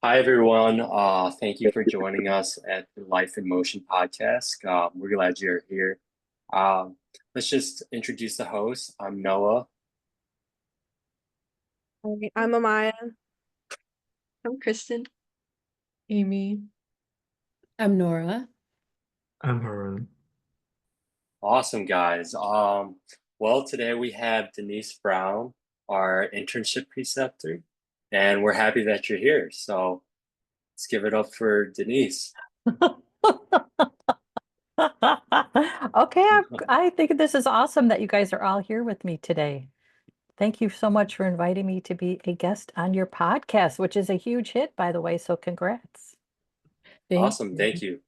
Hi, everyone. Thank you for joining us at the Life in Motion podcast. We're glad you're here. Um, let's just introduce the host. I'm Noah. Hi, I'm Amaya. I'm Kristen. Amy. I'm Nora. I'm Harun. Awesome, guys. Well, today we have Denise Brown, our internship preceptor, and we're happy that you're here. So let's give it up for Denise. Okay, I think this is awesome that you guys are all here with me today. Thank you so much for inviting me to be a guest on your podcast, which is a huge hit, by the way. So congrats. Awesome, thank you.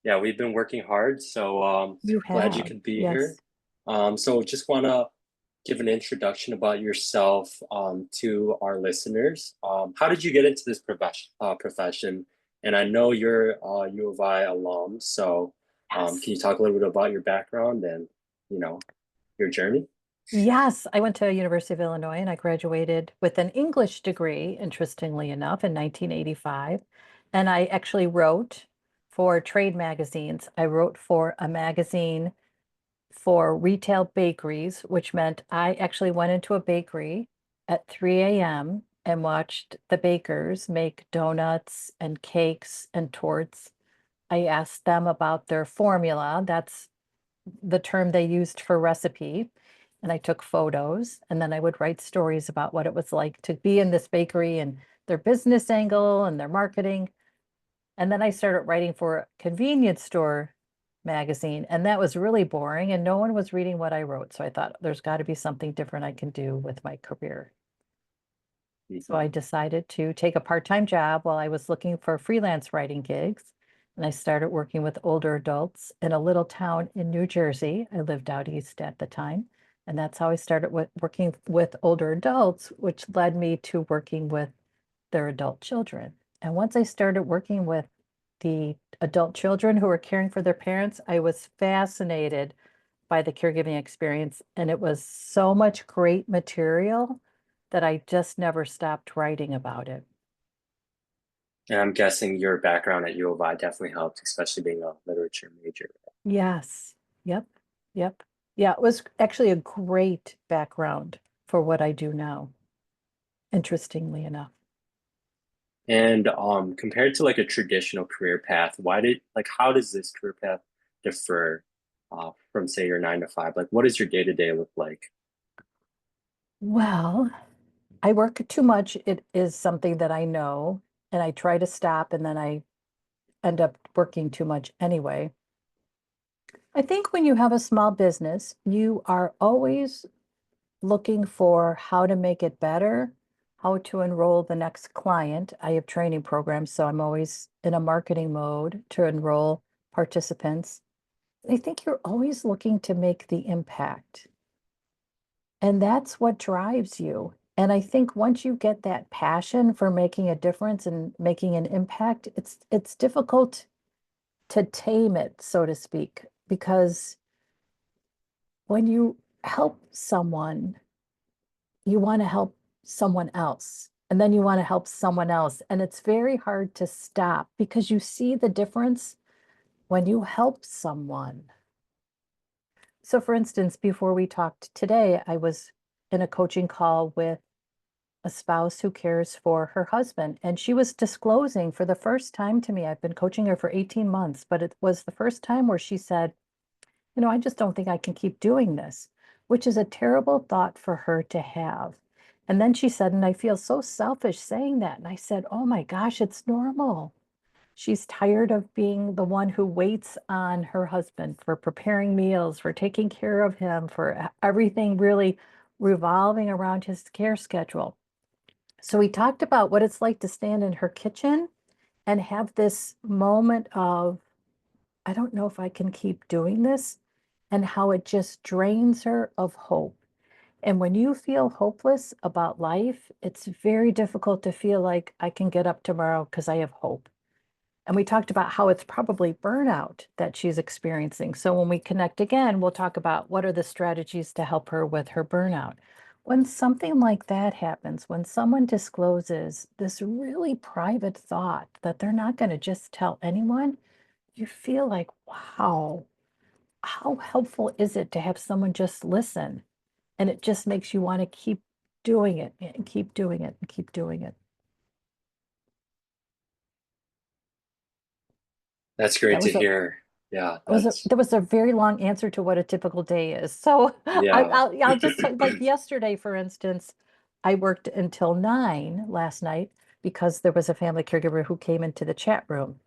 Yeah, we've been working hard, so You glad you have, could be yes. here. So just want to give an introduction about yourself to our listeners. How did you get into this profession? And I know you're a U of I alum, so Yes. can you talk a little bit about your background and, your journey? Yes, I went to University of Illinois and I graduated with an English degree, interestingly enough, in 1985. And I actually wrote for trade magazines. I wrote for a magazine for retail bakeries, which meant I actually went into a bakery at 3 a.m. and watched the bakers make donuts and cakes and torts. I asked them about their formula. That's the term they used for recipe. And I took photos and then I would write stories about what it was like to be in this bakery and their business angle and their marketing. And then I started writing for a convenience store magazine, and that was really boring and no one was reading what I wrote. So I thought there's got to be something different I can do with my career. So I decided to take a part-time job while I was looking for freelance writing gigs. And I started working with older adults in a little town in New Jersey. I lived out east at the time. And that's how I started working with older adults, which led me to working with their adult children. And once I started working with the adult children who were caring for their parents, I was fascinated by the caregiving experience. And it was so much great material that I just never stopped writing about it. And I'm guessing your background at U of I definitely helped, especially being a literature major. Yes. Yep. Yep. Yeah, it was actually a great background for what I do now, interestingly enough. And compared to like a traditional career path, how does this career path differ from say your 9 to 5? Like what does your day-to-day look like? Well, I work too much. It is something that I know, and I try to stop, and then I end up working too much anyway. I think when you have a small business, you are always looking for how to make it better, how to enroll the next client. I have training programs, so I'm always in a marketing mode to enroll participants. I think you're always looking to make the impact. And that's what drives you. And I think once you get that passion for making a difference and making an impact, it's difficult to tame it, so to speak, because when you help someone, you want to help someone else. And then you want to help someone else. And it's very hard to stop because you see the difference when you help someone. So, for instance, before we talked today, I was in a coaching call with a spouse who cares for her husband. And she was disclosing for the first time to me, I've been coaching her for 18 months, but it was the first time where she said, I just don't think I can keep doing this, which is a terrible thought for her to have. And then she said, and I feel so selfish saying that. And I said, oh my gosh, it's normal. She's tired of being the one who waits on her husband for preparing meals, for taking care of him, for everything really revolving around his care schedule. So we talked about what it's like to stand in her kitchen and have this moment of, I don't know if I can keep doing this, and how it just drains her of hope. And when you feel hopeless about life, it's very difficult to feel like I can get up tomorrow because I have hope. And we talked about how it's probably burnout that she's experiencing. So when we connect again, we'll talk about what are the strategies to help her with her burnout. When something like that happens, when someone discloses this really private thought that they're not going to just tell anyone, you feel like, wow, how helpful is it to have someone just listen? And it just makes you want to keep doing it and keep doing it and keep doing it. That's great That to was a hear. Yeah, that was a very long answer to what a typical day is. So yeah. I'll just like yesterday, for instance, I worked until 9 last night because there was a family caregiver who came into the chat room,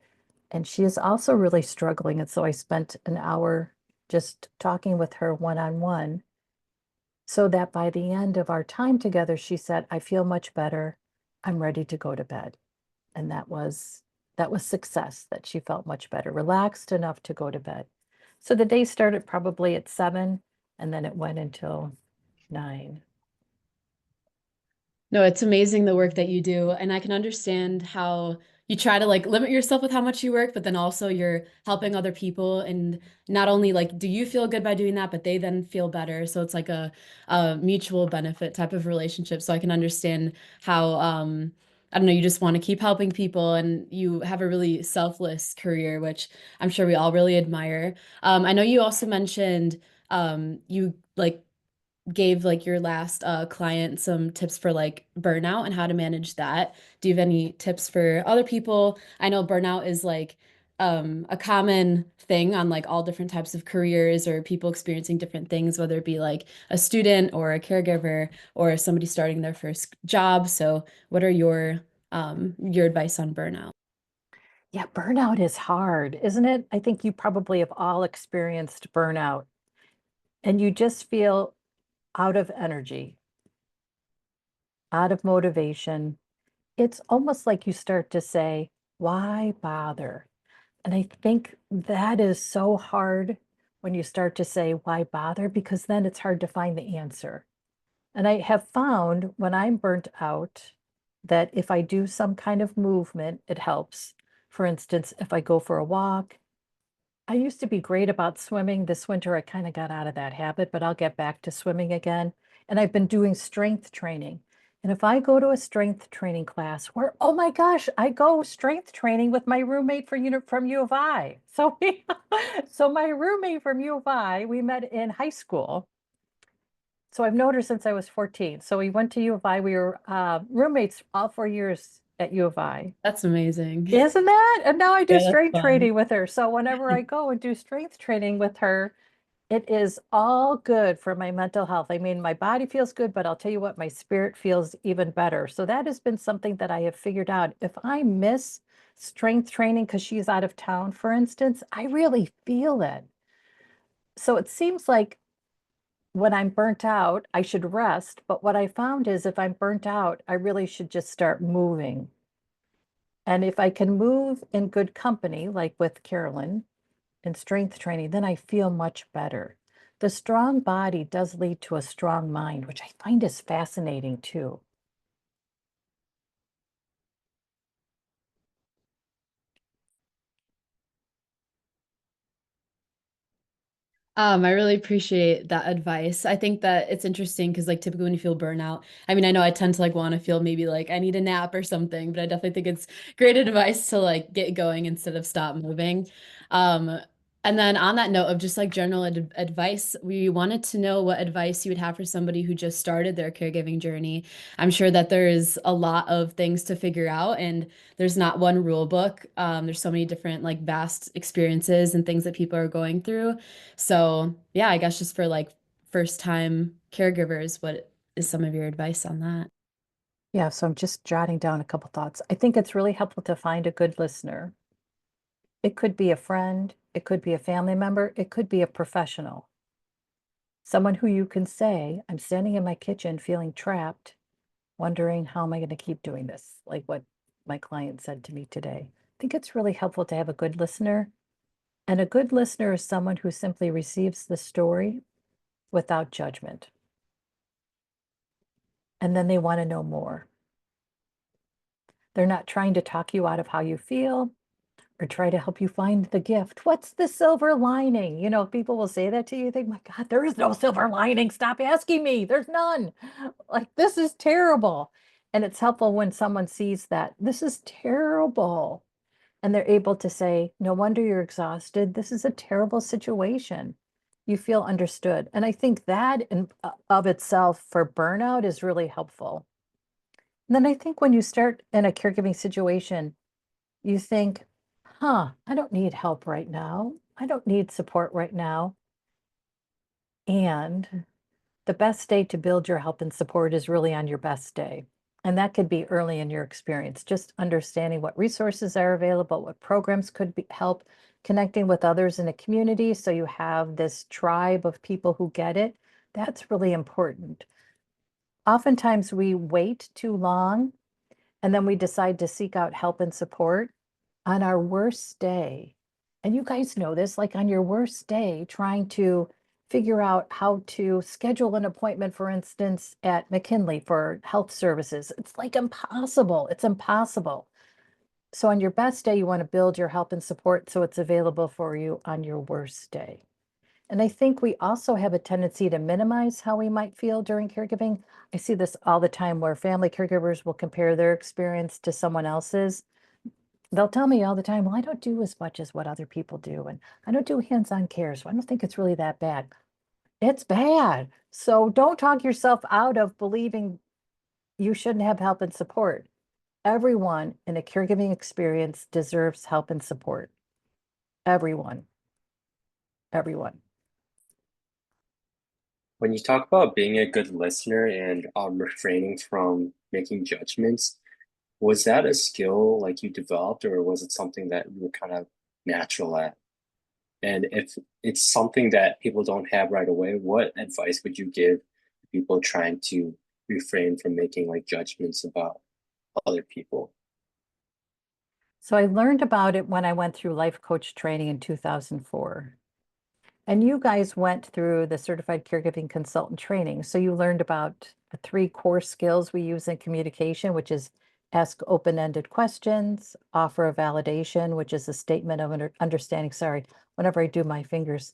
and she is also really struggling. And so I spent an hour just talking with her one-on-one, so that by the end of our time together, she said, I feel much better. I'm ready to go to bed. And that was success, that she felt much better, relaxed enough to go to bed. So the day started probably at 7 and then it went until 9. No, it's amazing the work that you do. And I can understand how you try to like limit yourself with how much you work, but then also you're helping other people. And not only like do you feel good by doing that, but they then feel better. So it's like a mutual benefit type of relationship. So I can understand how I don't know, you just want to keep helping people and you have a really selfless career, which I'm sure we all really admire. I know you also mentioned you like gave like your last client some tips for like burnout and how to manage that. Do you have any tips for other people? I know burnout is like a common thing on like all different types of careers or people experiencing different things, whether it be like a student or a caregiver or somebody starting their first job. So what are your advice on burnout? Yeah, burnout is hard, isn't it? I think you probably have all experienced burnout and you just feel out of energy, out of motivation. It's almost like you start to say, why bother? And I think that is so hard when you start to say, why bother? Because then it's hard to find the answer. And I have found when I'm burnt out that if I do some kind of movement, it helps. For instance, if I go for a walk, I used to be great about swimming. This winter, I kind of got out of that habit, but I'll get back to swimming again. And I've been doing strength training. And if I go to a strength training class where, oh my gosh, I go strength training with my roommate from U of I. So so my roommate from U of I, we met in high school. So I've known her since I was 14. So we went to U of I. We were roommates all 4 years at U of I. That's amazing. Isn't that? And now I do Yeah, that's strength fun. training with her. So whenever I go and do strength training with her, it is all good for my mental health. I mean, my body feels good, but I'll tell you what, my spirit feels even better. So that has been something that I have figured out. If I miss strength training because she's out of town, for instance, I really feel it. So it seems like when I'm burnt out, I should rest. But what I found is if I'm burnt out, I really should just start moving. And if I can move in good company, like with Carolyn in strength training, then I feel much better. The strong body does lead to a strong mind, which I find is fascinating too. I really appreciate that advice. I think that it's interesting because like typically when you feel burnout, I mean, I know I tend to like want to feel maybe like I need a nap or something, but I definitely think it's great advice to like get going instead of stop moving. Um, and then on that note of just like general advice, we wanted to know what advice you would have for somebody who just started their caregiving journey. I'm sure that there is a lot of things to figure out and there's not one rule book. There's so many different like vast experiences and things that people are going through. So, yeah, I guess just for like first time caregivers, what is some of your advice on that? Yeah, so I'm just jotting down a couple thoughts. I think it's really helpful to find a good listener. It could be a friend, it could be a family member, it could be a professional. Someone who you can say, I'm standing in my kitchen feeling trapped, wondering how am I going to keep doing this? Like what my client said to me today. I think it's really helpful to have a good listener. And a good listener is someone who simply receives the story without judgment. And then they want to know more. They're not trying to talk you out of how you feel or try to help you find the gift. What's the silver lining? You know, people will say that to you. You think, my God, there is no silver lining. Stop asking me. There's none. Like, this is terrible. And it's helpful when someone sees that this is terrible. And they're able to say, no wonder you're exhausted. This is a terrible situation. You feel understood. And I think that in of itself for burnout is really helpful. And then I think when you start in a caregiving situation, you think, I don't need help right now. I don't need support right now. And the best day to build your help and support is really on your best day. And that could be early in your experience, just understanding what resources are available, what programs could help, connecting with others in a community so you have this tribe of people who get it. That's really important. Oftentimes we wait too long and then we decide to seek out help and support on our worst day. And you guys know this, like on your worst day, trying to figure out how to schedule an appointment, for instance, at McKinley for health services. It's like impossible. It's impossible. So on your best day, you want to build your help and support so it's available for you on your worst day. And I think we also have a tendency to minimize how we might feel during caregiving. I see this all the time where family caregivers will compare their experience to someone else's. They'll tell me all the time, well, I don't do as much as what other people do, and I don't do hands-on care, so I don't think it's really that bad. It's bad. So don't talk yourself out of believing you shouldn't have help and support. Everyone in a caregiving experience deserves help and support. Everyone. Everyone. When you talk about being a good listener and refraining from making judgments, was that a skill like you developed, or was it something that you were kind of natural at? And if it's something that people don't have right away, what advice would you give to people trying to refrain from making like judgments about other people? So I learned about it when I went through life coach training in 2004. And you guys went through the certified caregiving consultant training. So you learned about the 3 core skills we use in communication, which is ask open-ended questions, offer a validation, which is a statement of understanding. Sorry, whenever I do my fingers,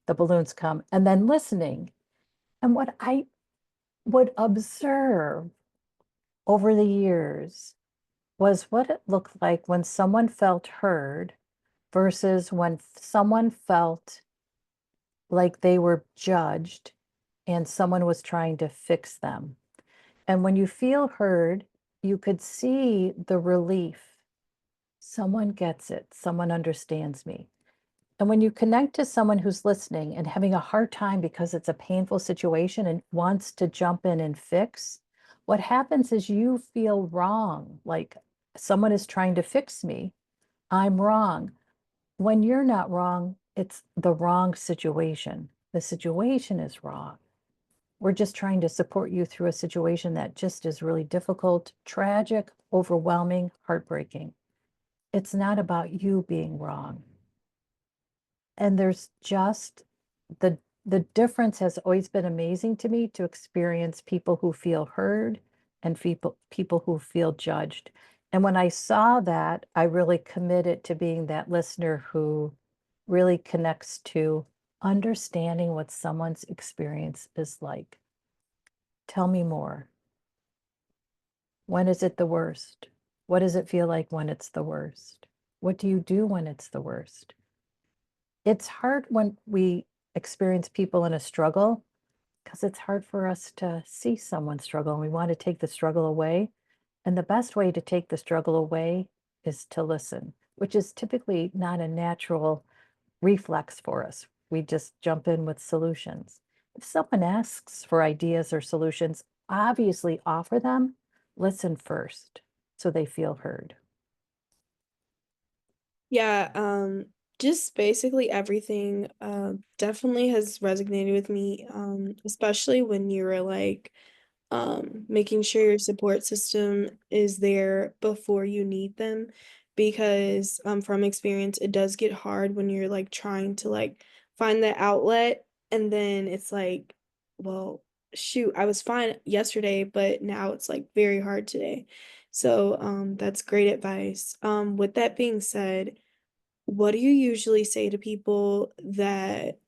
the balloons come, and then listening. And what I would observe over the years was what it looked like when someone felt heard versus when someone felt like they were judged and someone was trying to fix them. And when you feel heard, you could see the relief. Someone gets it. Someone understands me. And when you connect to someone who's listening and having a hard time because it's a painful situation and wants to jump in and fix, what happens is you feel wrong, like someone is trying to fix me. I'm wrong. When you're not wrong, it's the wrong situation. The situation is wrong. We're just trying to support you through a situation that just is really difficult, tragic, overwhelming, heartbreaking. It's not about you being wrong. And there's just the difference has always been amazing to me to experience people who feel heard and people who feel judged. And when I saw that, I really committed to being that listener who really connects to understanding what someone's experience is like. Tell me more. When is it the worst? What does it feel like when it's the worst? What do you do when it's the worst? It's hard when we experience people in a struggle because it's hard for us to see someone struggle and we want to take the struggle away. And the best way to take the struggle away is to listen, which is typically not a natural reflex for us. We just jump in with solutions. If someone asks for ideas or solutions, obviously offer them, listen first so they feel heard. Yeah, just basically everything definitely has resonated with me, especially when you were like making sure your support system is there before you need them because from experience it does get hard when you're like trying to like find the outlet and then it's like, well, shoot, I was fine yesterday, but now it's like very hard today. So that's great advice. With that being said, what do you usually say to people that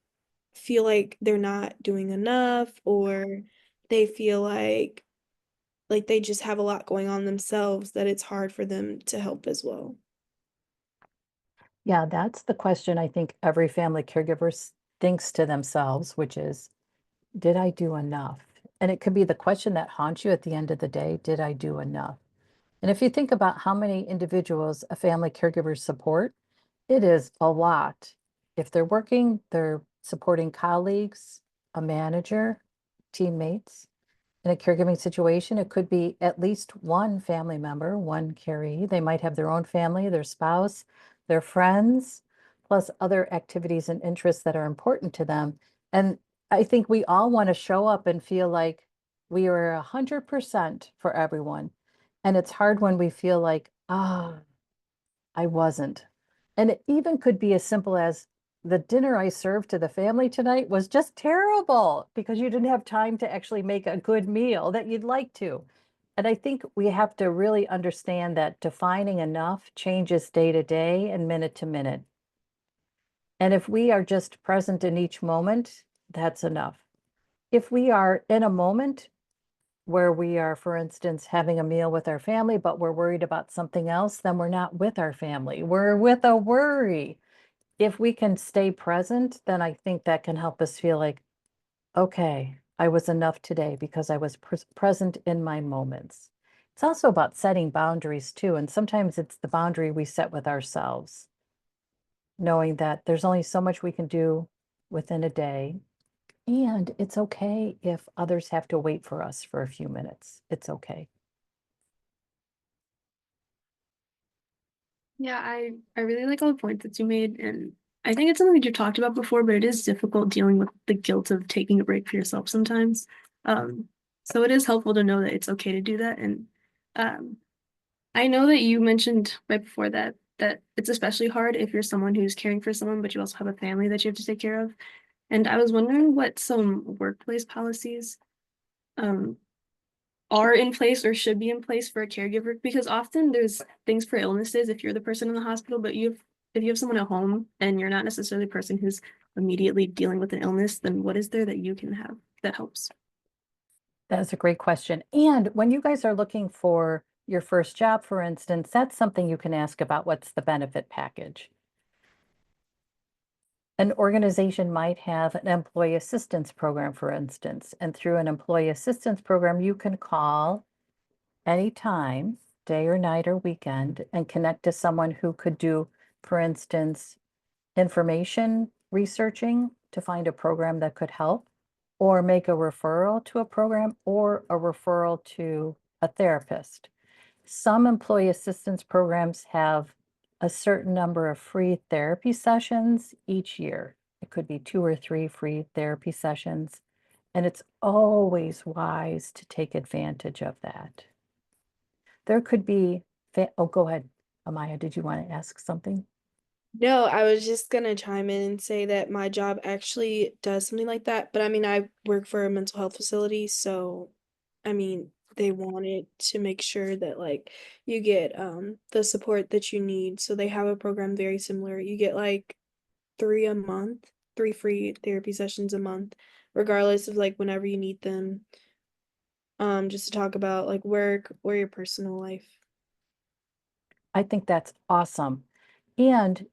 feel like they're not doing enough, or they feel like they just have a lot going on themselves that it's hard for them to help as well? Yeah, that's the question I think every family caregiver thinks to themselves, which is, did I do enough? And it could be the question that haunts you at the end of the day, did I do enough? And if you think about how many individuals a family caregiver support, it is a lot. If they're working, they're supporting colleagues, a manager, teammates. In a caregiving situation, it could be at least one family member, one caree. They might have their own family, their spouse, their friends, plus other activities and interests that are important to them. And I think we all want to show up and feel like we are 100% for everyone. And it's hard when we feel like, I wasn't. And it even could be as simple as the dinner I served to the family tonight was just terrible because you didn't have time to actually make a good meal that you'd like to. And I think we have to really understand that defining enough changes day to day and minute to minute. And if we are just present in each moment, that's enough. If we are in a moment where we are, for instance, having a meal with our family, but we're worried about something else, then we're not with our family. We're with a worry. If we can stay present, then I think that can help us feel like, okay, I was enough today because I was present in my moments. It's also about setting boundaries too. And sometimes it's the boundary we set with ourselves, knowing that there's only so much we can do within a day. And it's okay if others have to wait for us for a few minutes. It's okay. Yeah, I really like all the points that you made, and I think it's something that you talked about before, but it is difficult dealing with the guilt of taking a break for yourself sometimes. So it is helpful to know that it's okay to do that. And um, I know that you mentioned right before that it's especially hard if you're someone who's caring for someone, but you also have a family that you have to take care of. And I was wondering what some workplace policies um are in place or should be in place for a caregiver, because often there's things for illnesses if you're the person in the hospital, but if you have someone at home and you're not necessarily the person who's immediately dealing with an illness, then what is there that you can have that helps? That's a great question. And when you guys are looking for your first job, for instance, that's something you can ask about what's the benefit package. An organization might have an employee assistance program, for instance, and through an employee assistance program, you can call anytime, day or night or weekend, and connect to someone who could do, for instance, information researching to find a program that could help, or make a referral to a program or a referral to a therapist. Some employee assistance programs have a certain number of free therapy sessions each year. It could be 2 or 3 free therapy sessions, and it's always wise to take advantage of that. There could be, oh, go ahead, Amaya, did you want to ask something? No, I was just gonna chime in and say that my job actually does something like that. But I mean, I work for a mental health facility, so I mean, they wanted to make sure that like you get the support that you need. So they have a program very similar. You get like 3 a month, 3 free therapy sessions a month, regardless of like whenever you need them. Just to talk about like work or your personal life. I think that's awesome. And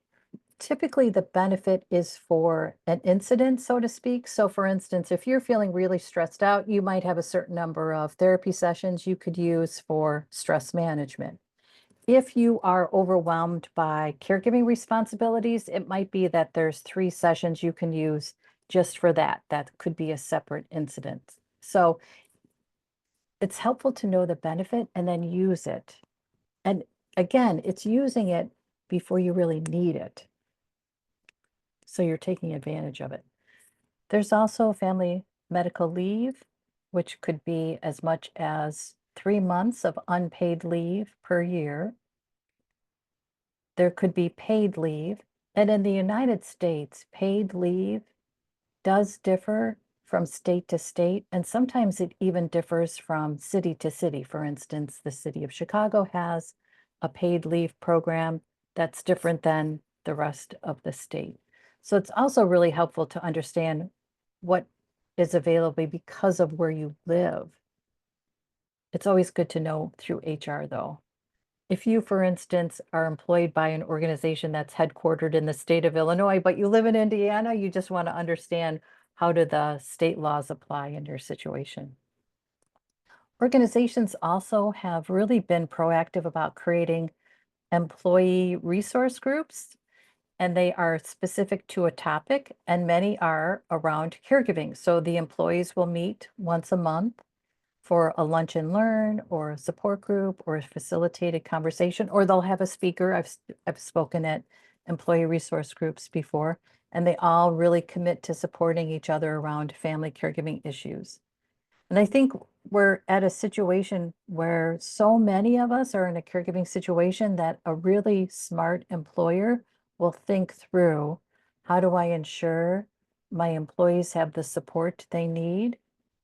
typically the benefit is for an incident, so to speak. So for instance, if you're feeling really stressed out, you might have a certain number of therapy sessions you could use for stress management. If you are overwhelmed by caregiving responsibilities, it might be that there's 3 sessions you can use just for that. That could be a separate incident. So it's helpful to know the benefit and then use it. And again, it's using it before you really need it. So you're taking advantage of it. There's also family medical leave, which could be as much as 3 months of unpaid leave per year. There could be paid leave. And in the United States, paid leave does differ from state to state, and sometimes it even differs from city to city. For instance, the city of Chicago has a paid leave program that's different than the rest of the state. So it's also really helpful to understand what is available because of where you live. It's always good to know through HR though. If you, for instance, are employed by an organization that's headquartered in the state of Illinois, but you live in Indiana, you just want to understand how do the state laws apply in your situation. Organizations also have really been proactive about creating employee resource groups, and they are specific to a topic, and many are around caregiving. So the employees will meet once a month for a lunch and learn or a support group or a facilitated conversation, or they'll have a speaker. I've spoken at employee resource groups before, and they all really commit to supporting each other around family caregiving issues. And I think we're at a situation where so many of us are in a caregiving situation that a really smart employer will think through, how do I ensure my employees have the support they need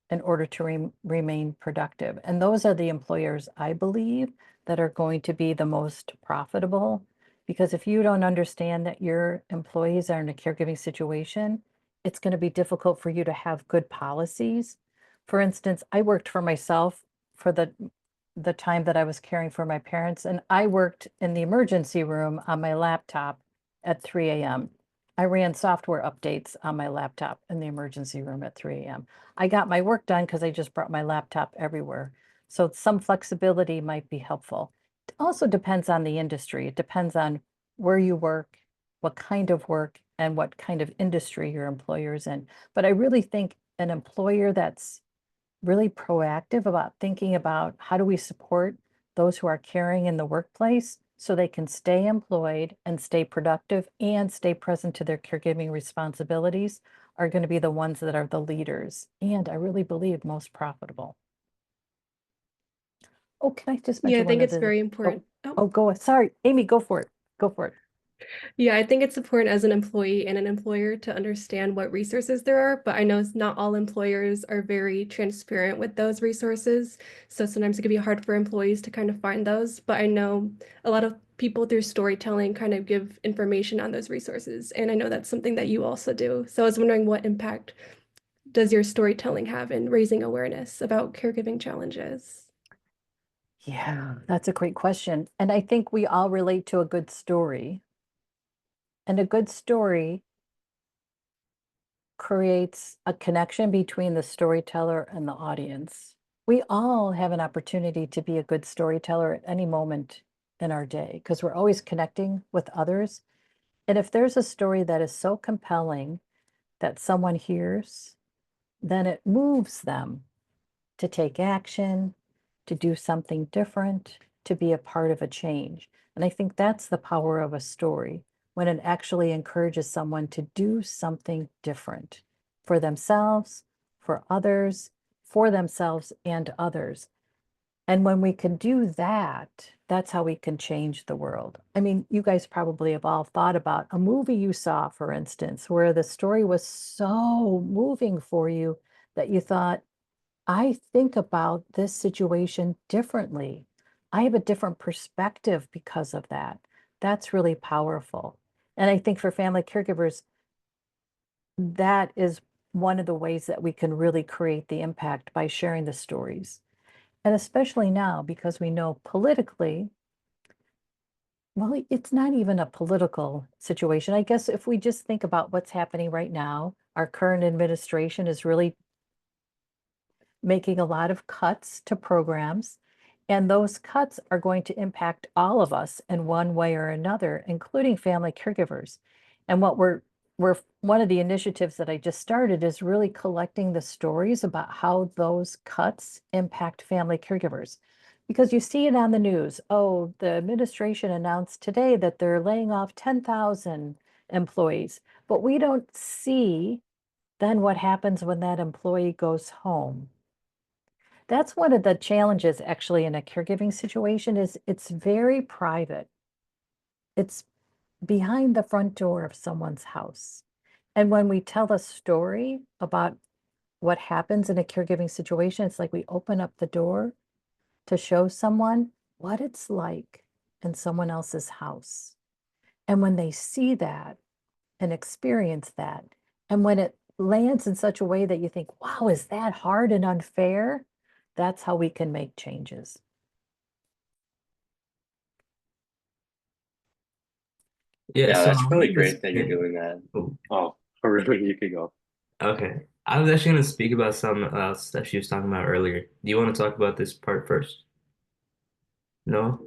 in order to remain productive? And those are the employers, I believe, that are going to be the most profitable. Because if you don't understand that your employees are in a caregiving situation, it's going to be difficult for you to have good policies. For instance, I worked for myself for the time that I was caring for my parents, and I worked in the emergency room on my laptop at 3 a.m. I ran software updates on my laptop in the emergency room at 3 a.m. I got my work done because I just brought my laptop everywhere. So some flexibility might be helpful. It also depends on the industry. It depends on where you work, what kind of work, and what kind of industry your employer is in. But I really think an employer that's really proactive about thinking about how do we support those who are caring in the workplace so they can stay employed and stay productive and stay present to their caregiving responsibilities are going to be the ones that are the leaders and I really believe most profitable. Oh, can I just Yeah, mention I think one it's other? very important. Go. Sorry, Amy, go for it. Go for it. Yeah, I think it's important as an employee and an employer to understand what resources there are, but I know not all employers are very transparent with those resources. So sometimes it can be hard for employees to kind of find those, but I know a lot of people through storytelling kind of give information on those resources. And I know that's something that you also do. So I was wondering, what impact does your storytelling have in raising awareness about caregiving challenges? Yeah, that's a great question. And I think we all relate to a good story. And a good story creates a connection between the storyteller and the audience. We all have an opportunity to be a good storyteller at any moment in our day because we're always connecting with others. And if there's a story that is so compelling that someone hears, then it moves them to take action, to do something different, to be a part of a change. And I think that's the power of a story, when it actually encourages someone to do something different for themselves, for others, for themselves and others. And when we can do that, that's how we can change the world. I mean, you guys probably have all thought about a movie you saw, for instance, where the story was so moving for you that you thought, I think about this situation differently. I have a different perspective because of that. That's really powerful. And I think for family caregivers, that is one of the ways that we can really create the impact by sharing the stories. And especially now, because we know politically, well, it's not even a political situation. I guess if we just think about what's happening right now, our current administration is really making a lot of cuts to programs, and those cuts are going to impact all of us in one way or another, including family caregivers. And what we're one of the initiatives that I just started is really collecting the stories about how those cuts impact family caregivers. Because you see it on the news. Oh, the administration announced today that they're laying off 10,000 employees, but we don't see then what happens when that employee goes home. That's one of the challenges actually in a caregiving situation is it's very private. It's behind the front door of someone's house. And when we tell a story about what happens in a caregiving situation, it's like we open up the door to show someone what it's like in someone else's house. And when they see that and experience that, and when it lands in such a way that you think, wow, is that hard and unfair? That's how we can make changes. Yeah, Yeah, so that's I really wanted to great that you're speak. doing that. Oh, Oh, really, you could go. okay. I was actually going to speak about some else that she was talking about earlier. Do you want to talk about this part first? No?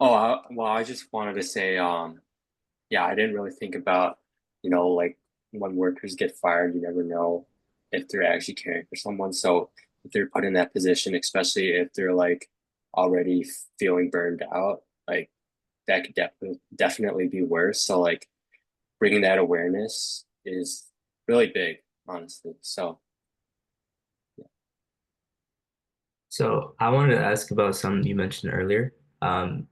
Oh, well, I just wanted to say, yeah, I didn't really think about, like when workers get fired, you never know if they're actually caring for someone. So if they're put in that position, especially if they're like already feeling burned out, like that could definitely be worse. So like bringing that awareness is really big, honestly. So So I wanted to ask about something you mentioned earlier,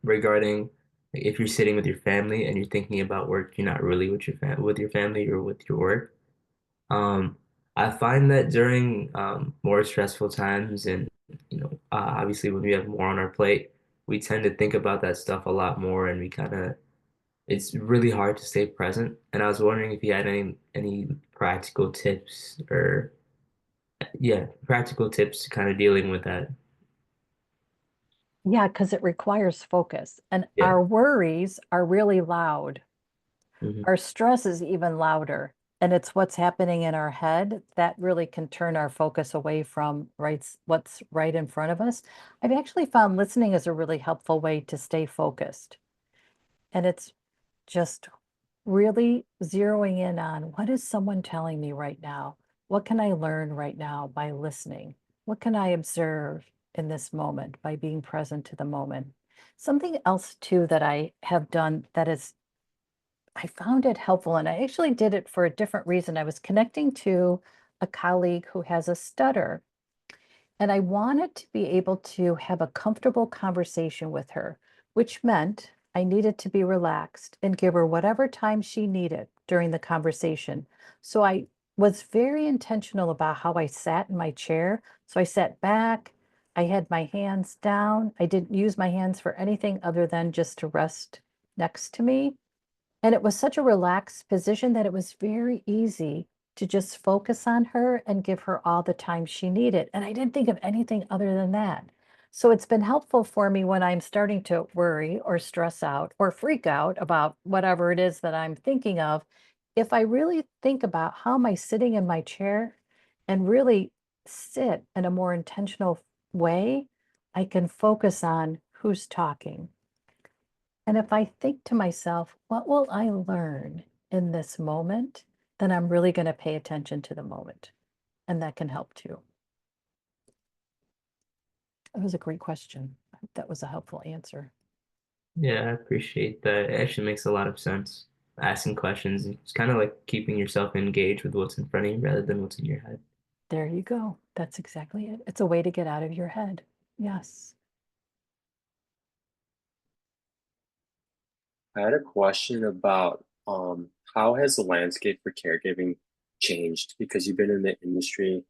regarding like, if you're sitting with your family and you're thinking about work, you're not really with your family or with your work. Um, I find that during more stressful times and obviously when we have more on our plate, we tend to think about that stuff a lot more and we kind of it's really hard to stay present. And I was wondering if you had any practical tips or yeah, practical tips to kind of dealing with that. Yeah, because it requires focus. And Yeah. our worries are really loud. Hmm. Our stress is even louder. And it's what's happening in our head that really can turn our focus away from what's right in front of us. I've actually found listening is a really helpful way to stay focused. And it's just really zeroing in on what is someone telling me right now? What can I learn right now by listening? What can I observe in this moment by being present to the moment? Something else too that I have done that is, I found it helpful, and I actually did it for a different reason. I was connecting to a colleague who has a stutter, and I wanted to be able to have a comfortable conversation with her, which meant I needed to be relaxed and give her whatever time she needed during the conversation. So I was very intentional about how I sat in my chair. So I sat back, I had my hands down. I didn't use my hands for anything other than just to rest next to me. And it was such a relaxed position that it was very easy to just focus on her and give her all the time she needed. And I didn't think of anything other than that. So it's been helpful for me when I'm starting to worry or stress out or freak out about whatever it is that I'm thinking of. If I really think about how am I sitting in my chair and really sit in a more intentional way, I can focus on who's talking. And if I think to myself, what will I learn in this moment? Then I'm really going to pay attention to the moment. And that can help too. That was a great question. I hope that was a helpful answer. Yeah, I appreciate that. It actually makes a lot of sense. Asking questions, it's kind of like keeping yourself engaged with what's in front of you rather than what's in your head. There you go. That's exactly it. It's a way to get out of your head. Yes. I had a question about how has the landscape for caregiving changed because you've been in the industry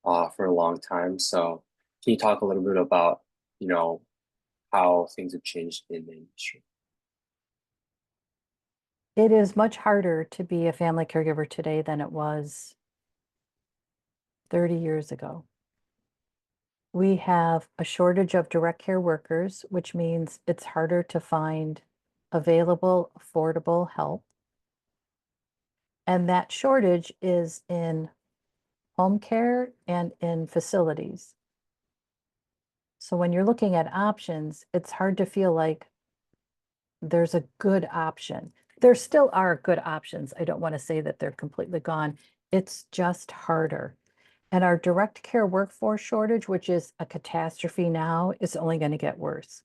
for a long time. So can you talk a little bit about, you know, how things have changed in the industry? It is much harder to be a family caregiver today than it was 30 years ago. We have a shortage of direct care workers, which means it's harder to find available, affordable help. And that shortage is in home care and in facilities. So when you're looking at options, it's hard to feel like there's a good option. There still are good options. I don't want to say that they're completely gone. It's just harder. And our direct care workforce shortage, which is a catastrophe now, is only going to get worse.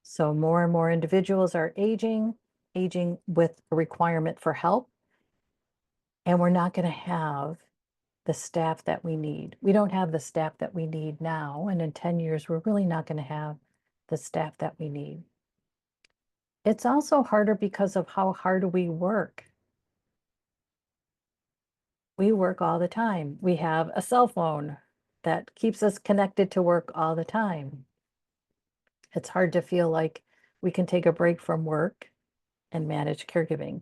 So more and more individuals are aging with a requirement for help. And we're not going to have the staff that we need. We don't have the staff that we need now. And in 10 years, we're really not going to have the staff that we need. It's also harder because of how hard we work. We work all the time. We have a cell phone that keeps us connected to work all the time. It's hard to feel like we can take a break from work and manage caregiving.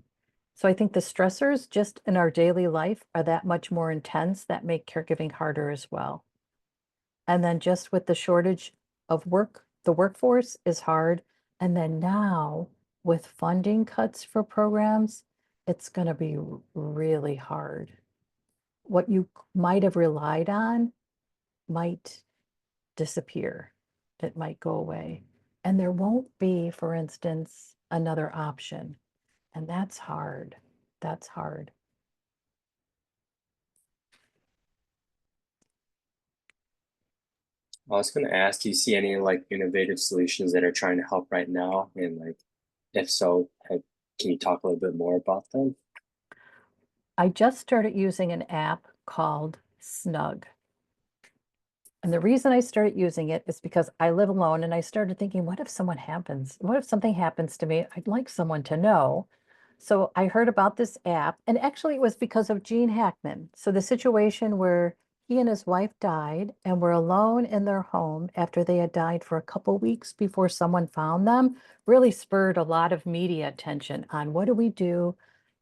So I think the stressors just in our daily life are that much more intense that make caregiving harder as well. And then just with the shortage of work, the workforce is hard. And then now with funding cuts for programs, it's going to be really hard. What you might have relied on might disappear. It might go away. And there won't be, for instance, another option. And that's hard. That's hard. I was going to ask, do you see any like innovative solutions that are trying to help right now? And like, if so, can you talk a little bit more about them? I just started using an app called Snug. And the reason I started using it is because I live alone and I started thinking, what if something happens to me? I'd like someone to know. So I heard about this app, and actually it was because of Gene Hackman. So the situation where he and his wife died and were alone in their home after they had died for a couple weeks before someone found them really spurred a lot of media attention on what do we do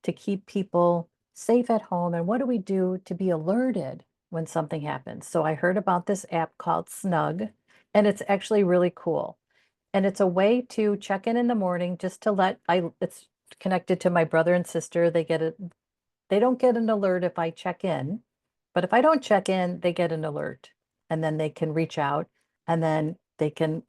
to keep people safe at home and what do we do to be alerted when something happens. So I heard about this app called Snug, and it's actually really cool. And it's a way to check in the morning just to it's connected to my brother and sister. They don't get an alert if I check in, but if I don't check in, they get an alert and then they can reach out and then they can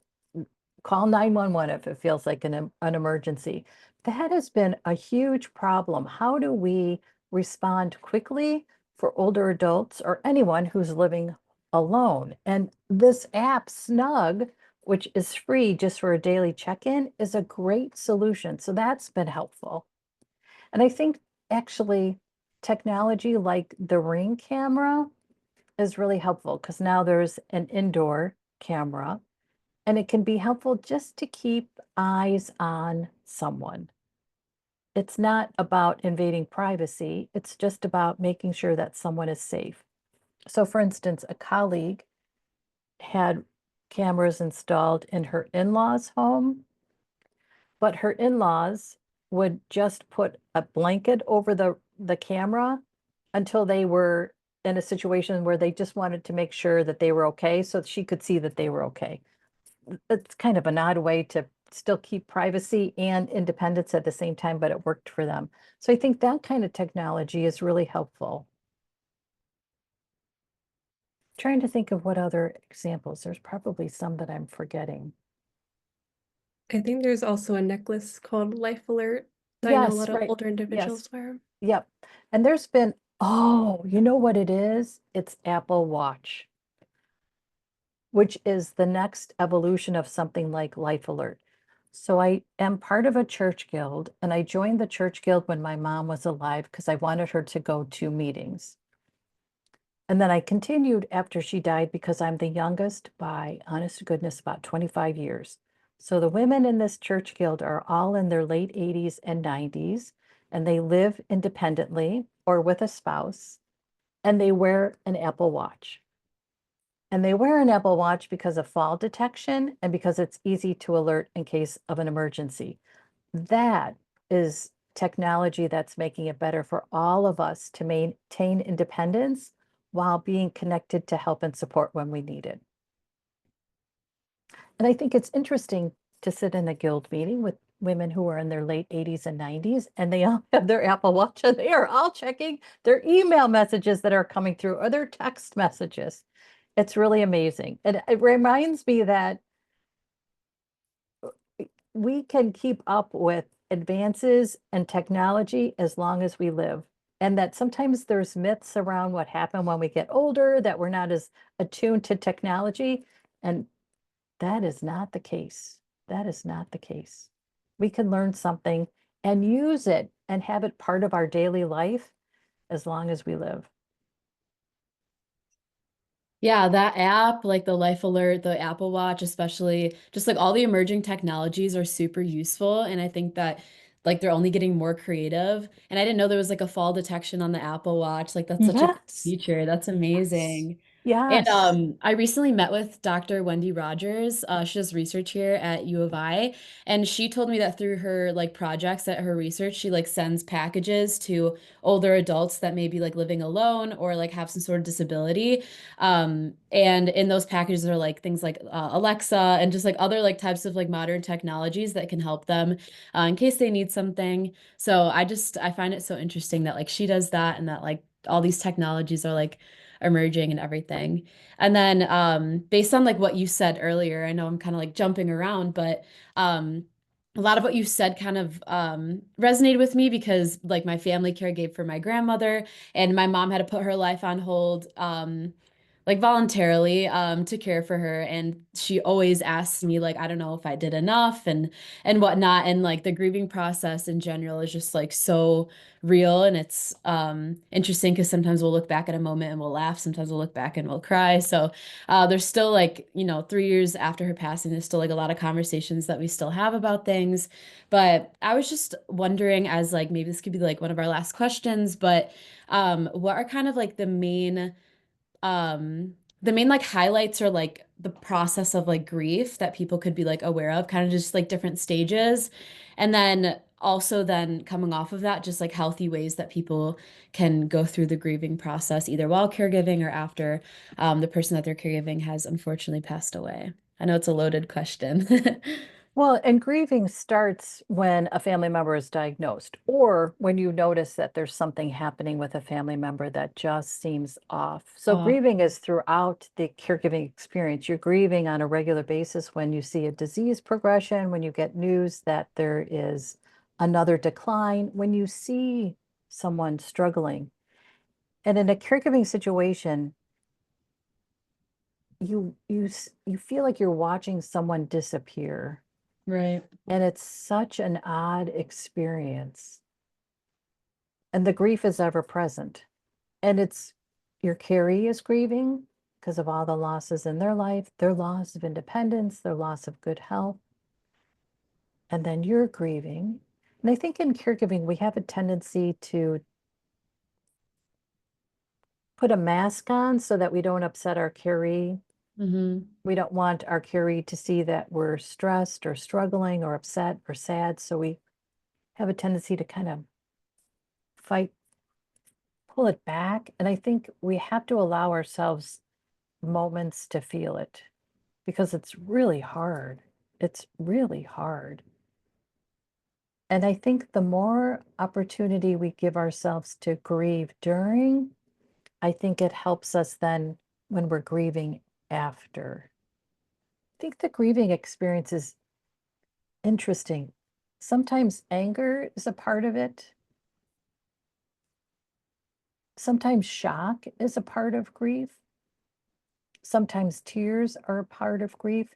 call 911 if it feels like an emergency. That has been a huge problem. How do we respond quickly for older adults or anyone who's living alone? And this app, Snug, which is free just for a daily check-in, is a great solution. So that's been helpful. And I think actually technology like the Ring camera is really helpful because now there's an indoor camera and it can be helpful just to keep eyes on someone. It's not about invading privacy. It's just about making sure that someone is safe. So for instance, a colleague had cameras installed in her in-laws' home, but her in-laws would just put a blanket over the camera until they were in a situation where they just wanted to make sure that they were okay so she could see that they were okay. It's kind of an odd way to still keep privacy and independence at the same time, but it worked for them. So I think that kind of technology is really helpful. Trying to think of what other examples. There's probably some that I'm forgetting. I think there's also a necklace called Life Alert that I know a Yes, lot of right. older individuals Yes. wear. Yep. And there's been, oh, you know what it is? It's Apple Watch, which is the next evolution of something like Life Alert. So I am part of a church guild, and I joined the church guild when my mom was alive because I wanted her to go to meetings. And then I continued after she died because I'm the youngest by, honest to goodness, about 25 years. So the women in this church guild are all in their late 80s and 90s, and they live independently or with a spouse, and they wear an Apple Watch. And they wear an Apple Watch because of fall detection and because it's easy to alert in case of an emergency. That is technology that's making it better for all of us to maintain independence while being connected to help and support when we need it. And I think it's interesting to sit in a guild meeting with women who are in their late 80s and 90s, and they all have their Apple Watch and they are all checking their email messages that are coming through or their text messages. It's really amazing. And it reminds me that we can keep up with advances in technology as long as we live. And that sometimes there's myths around what happened when we get older, that we're not as attuned to technology. And that is not the case. That is not the case. We can learn something and use it and have it part of our daily life as long as we live. Yeah, that app, like the Life Alert, the Apple Watch, especially, just like all the emerging technologies are super useful. And I think that like they're only getting more creative. And I didn't know there was like a fall detection on the Apple Watch. Like that's such a cool Yes. feature. That's Yes. amazing. And Yes. I recently met with Dr. Wendy Rogers. She does research here at U of I, and she told me that through her like projects at her research, she like sends packages to older adults that may be like living alone or like have some sort of disability. And in those packages are like things like Alexa and just like other like types of like modern technologies that can help them in case they need something. So I find it so interesting that like she does that and that like all these technologies are like emerging and everything. And then based on like what you said earlier, I know I'm kind of like jumping around, but a lot of what you said kind of resonated with me because like my family caregave for my grandmother and my mom had to put her life on hold like voluntarily to care for her, and she always asks me like I don't know if I did enough and whatnot, and like the grieving process in general is just like so real, and it's interesting because sometimes we'll look back at a moment and we'll laugh, sometimes we'll look back and we'll cry. So there's still like 3 years after her passing, there's still like a lot of conversations that we still have about things. But I was just wondering, as like maybe this could be like one of our last questions, but what are kind of like the main like highlights or like the process of like grief that people could be like aware of, kind of just like different stages, and then also then coming off of that, just like healthy ways that people can go through the grieving process either while caregiving or after the person that they're caregiving has unfortunately passed away. I know it's a loaded question. Well, and grieving starts when a family member is diagnosed or when you notice that there's something happening with a family member that just seems off. So Oh, grieving is throughout the caregiving experience. You're grieving on a regular basis when you see a disease progression, when you get news that there is another decline, when you see someone struggling. And in a caregiving situation, you feel like you're watching someone disappear. right. And it's such an odd experience. And the grief is ever present. And it's your caree is grieving because of all the losses in their life, their loss of independence, their loss of good health. And then you're grieving. And I think in caregiving, we have a tendency to put a mask on so that we don't upset our caree. Mm-hmm. We don't want our caree to see that we're stressed or struggling or upset or sad. So we have a tendency to kind of fight, pull it back. And I think we have to allow ourselves moments to feel it because it's really hard. It's really hard. And I think the more opportunity we give ourselves to grieve during, I think it helps us then when we're grieving after. I think the grieving experience is interesting. Sometimes anger is a part of it. Sometimes shock is a part of grief. Sometimes tears are a part of grief.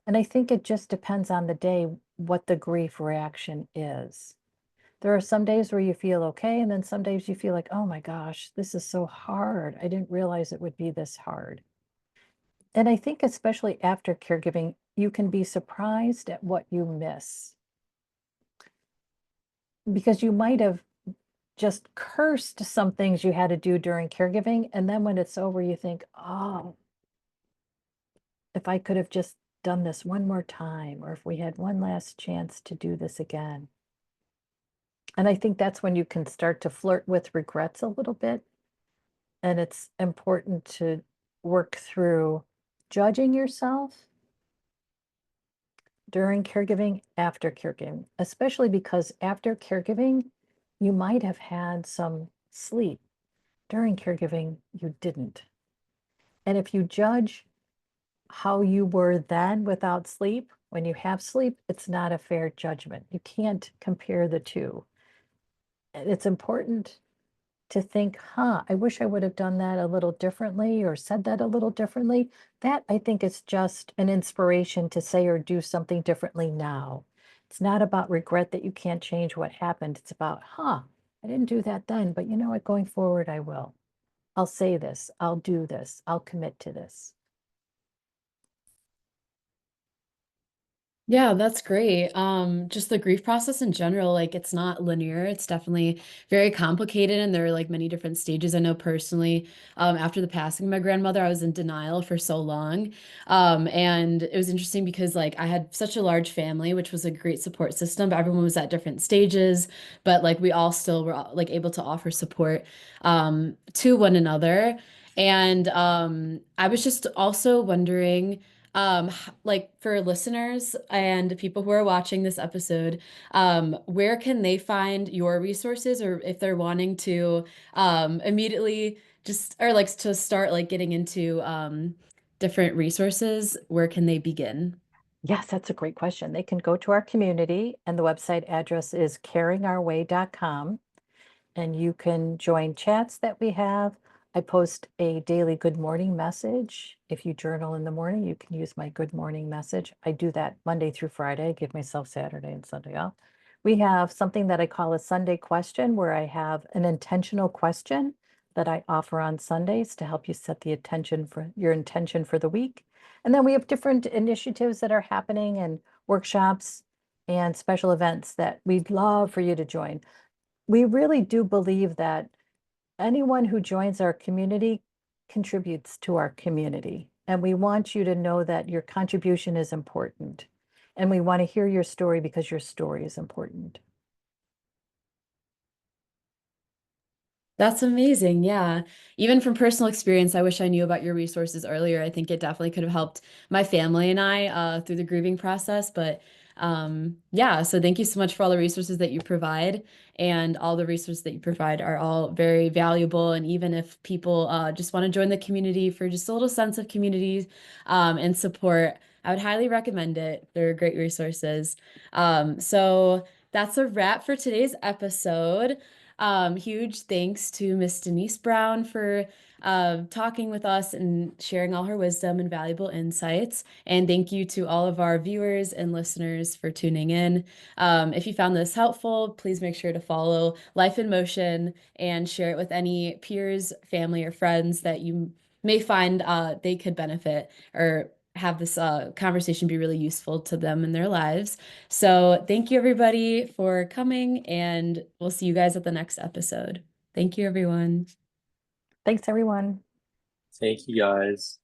And I think it just depends on the day what the grief reaction is. There are some days where you feel okay, and then some days you feel like, oh my gosh, this is so hard. I didn't realize it would be this hard. And I think, especially after caregiving, you can be surprised at what you miss because you might have just cursed some things you had to do during caregiving. And then when it's over, you think, oh, if I could have just done this one more time, or if we had one last chance to do this again. And I think that's when you can start to flirt with regrets a little bit. And it's important to work through judging yourself during caregiving, after caregiving, especially because after caregiving, you might have had some sleep. During caregiving, you didn't. And if you judge how you were then without sleep, when you have sleep, it's not a fair judgment. You can't compare the two. And it's important to think, I wish I would have done that a little differently or said that a little differently. That I think is just an inspiration to say or do something differently now. It's not about regret that you can't change what happened. It's about, I didn't do that then, but you know what, going forward, I will. I'll say this, I'll do this, I'll commit to this. Yeah, that's great. Just the grief process in general, like it's not linear. It's definitely very complicated and there are like many different stages. I know personally, after the passing of my grandmother, I was in denial for so long. And it was interesting because like I had such a large family, which was a great support system, but everyone was at different stages, but like we all still were like able to offer support to one another. And I was just also wondering like for listeners and people who are watching this episode, where can they find your resources or if they're wanting to immediately just or like to start like getting into different resources, where can they begin? Yes, that's a great question. They can go to our community, and the website address is caringourway.com. And you can join chats that we have. I post a daily good morning message. If you journal in the morning, you can use my good morning message. I do that Monday through Friday. I give myself Saturday and Sunday off. We have something that I call a Sunday question, where I have an intentional question that I offer on Sundays to help you set the attention for your intention for the week. And then we have different initiatives that are happening and workshops and special events that we'd love for you to join. We really do believe that anyone who joins our community contributes to our community. And we want you to know that your contribution is important. And we want to hear your story because your story is important. That's amazing. Yeah. Even from personal experience, I wish I knew about your resources earlier. I think it definitely could have helped my family and I through the grieving process. But yeah, so thank you so much for all the resources that you provide. And all the resources that you provide are all very valuable. And even if people just want to join the community for just a little sense of community and support, I would highly recommend it. They're great resources. So that's a wrap for today's episode. Huge thanks to Miss Denise Brown for talking with us and sharing all her wisdom and valuable insights. And thank you to all of our viewers and listeners for tuning in. If you found this helpful, please make sure to follow Life in Motion and share it with any peers, family, or friends that you may find they could benefit or have this conversation be really useful to them in their lives. So thank you everybody for coming, and we'll see you guys at the next episode. Thank you, everyone. Thanks, everyone. Thank you guys.